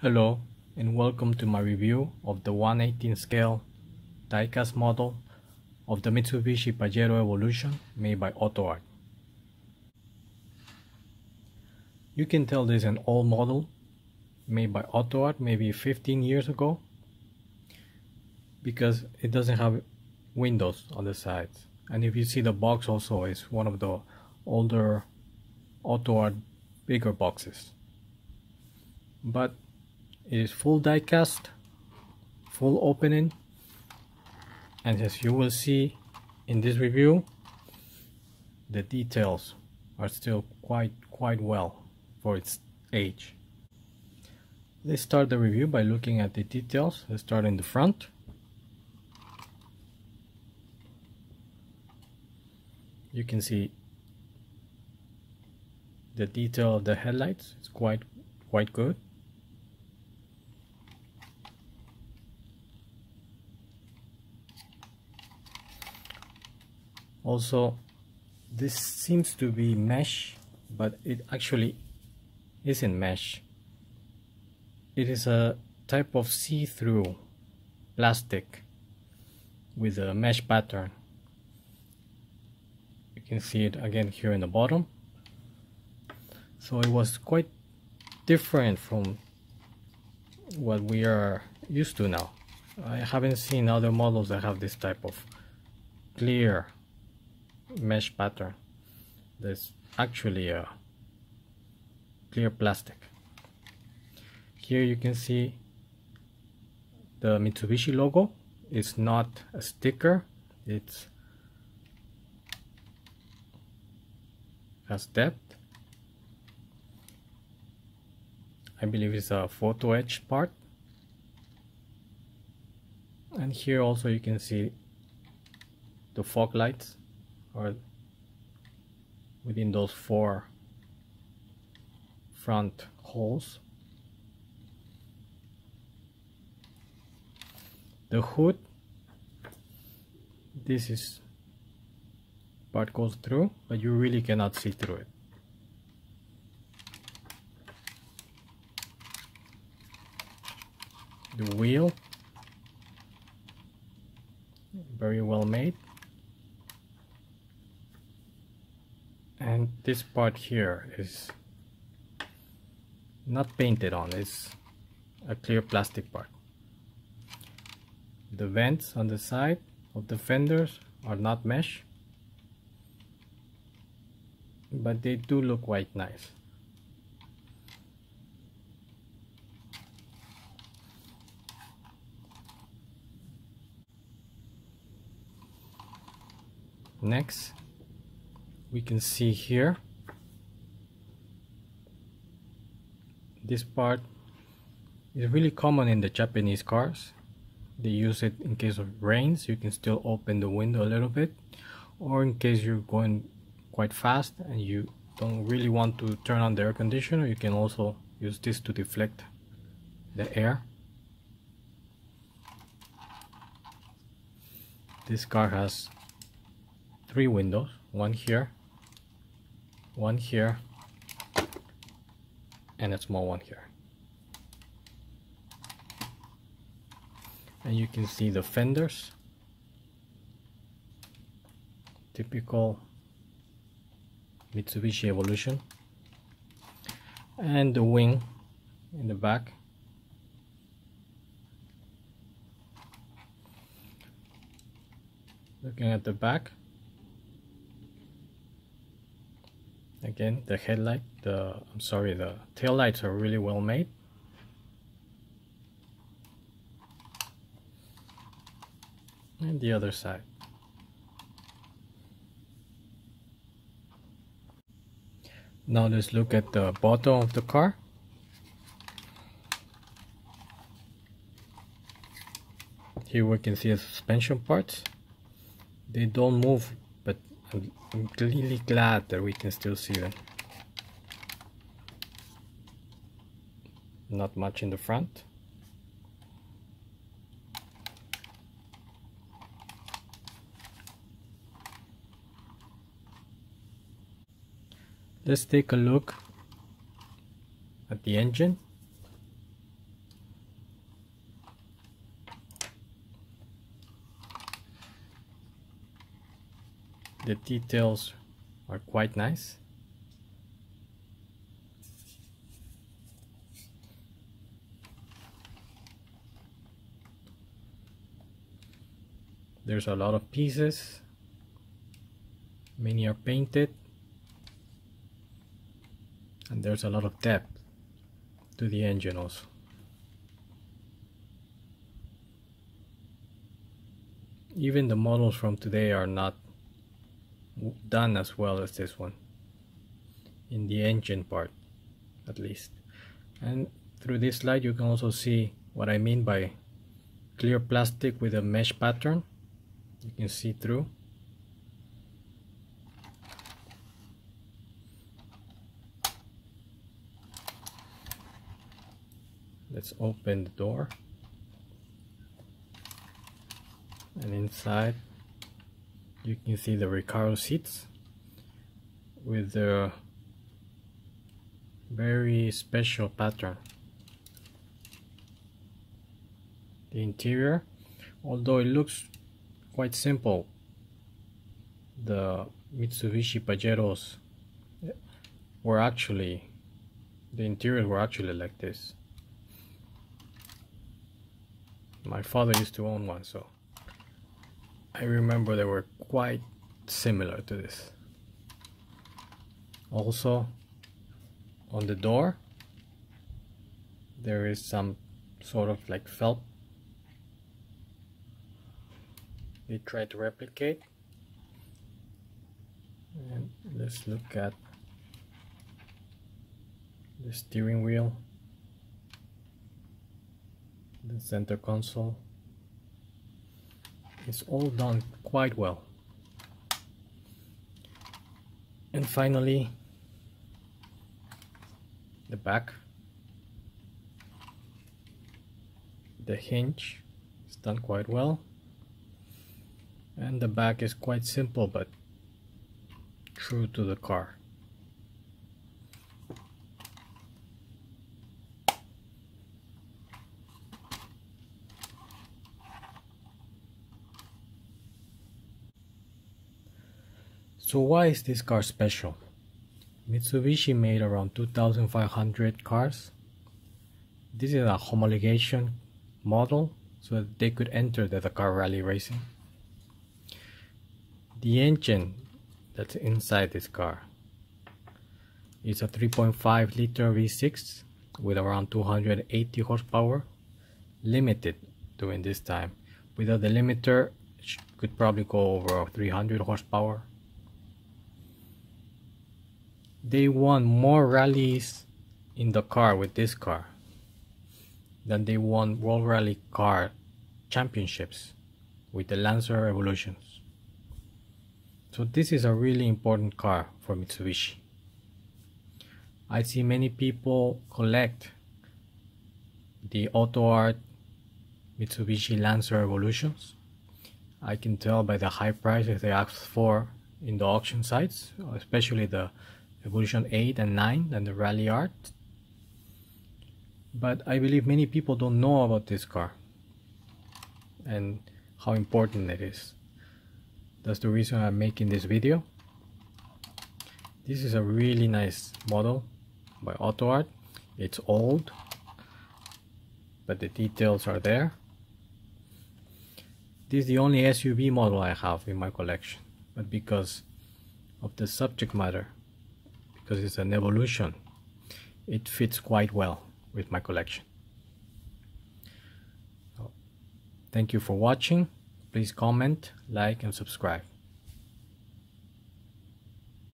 Hello and welcome to my review of the 1/18 scale diecast model of the Mitsubishi Pajero Evolution made by AutoArt. You can tell this is an old model made by AutoArt maybe 15 years ago because it doesn't have windows on the sides, and if you see the box also is one of the older AutoArt bigger boxes, but it is full diecast, full opening, and as you will see in this review, the details are still quite well for its age. Let's start the review by looking at the details. Let's start in the front. You can see the detail of the headlights is quite good. Also, this seems to be mesh, but it actually isn't mesh. It is a type of see-through plastic with a mesh pattern. You can see it again here in the bottom. So it was quite different from what we are used to now. I haven't seen other models that have this type of clear mesh pattern. There's actually a clear plastic. Here you can see the Mitsubishi logo. It's not a sticker, it has depth. I believe it's a photo etch part. And here also you can see the fog lights are within those 4 front holes. The hood, this part goes through, but you really cannot see through it. The wheel, very well made. And this part here is not painted on, it's a clear plastic part. The vents on the side of the fenders are not mesh, but they do look quite nice. Next, we can see here this part is really common in the Japanese cars. They use it in case of rains. You can still open the window a little bit, or in case you're going quite fast and you don't really want to turn on the air conditioner, you can also use this to deflect the air. This car has 3 windows, one here, and a small one here. And you can see the fenders, typical Mitsubishi Evolution, and the wing in the back. Looking at the back, again, the headlight, the tail lights are really well made. And the other side. Now let's look at the bottom of the car. Here we can see the suspension parts. They don't move, but I'm really glad that we can still see them. Not much in the front. Let's take a look at the engine. the details are quite nice. There's a lot of pieces, many are painted, and there's a lot of depth to the engine also. Even the models from today are not done as well as this one, in the engine part at least. And through this slide you can also see what I mean by clear plastic with a mesh pattern. You can see through. Let's open the door, and inside you can see the Recaro seats with the very special pattern. The interior, although it looks quite simple, the Mitsubishi Pajeros were actually, the interiors were actually like this. My father used to own one, so I remember they were quite similar to this. Also, on the door there is some sort of like felt they tried to replicate. And let's look at the steering wheel, the center console. It's all done quite well. And finally, the back. The hinge is done quite well. And the back is quite simple but true to the car. So why is this car special? Mitsubishi made around 2,500 cars. This is a homologation model so that they could enter the Dakar Rally racing. The engine that's inside this car is a 3.5 liter V6 with around 280 horsepower, limited during this time. Without the limiter, it could probably go over 300 horsepower. They won more rallies in the car with this car than they won World Rally Car Championships with the Lancer Evolutions. So this is a really important car for Mitsubishi. I see many people collect the Auto Art Mitsubishi Lancer Evolutions. I can tell by the high prices they ask for in the auction sites, especially the Evolution 8 and 9 and the Rally Art. But I believe many people don't know about this car and how important it is. That's the reason I'm making this video. This is a really nice model by Auto Art. It's old, but the details are there. This is the only SUV model I have in my collection, but because of the subject matter, because it's an evolution, it fits quite well with my collection. So, thank you for watching. Please comment, like and subscribe.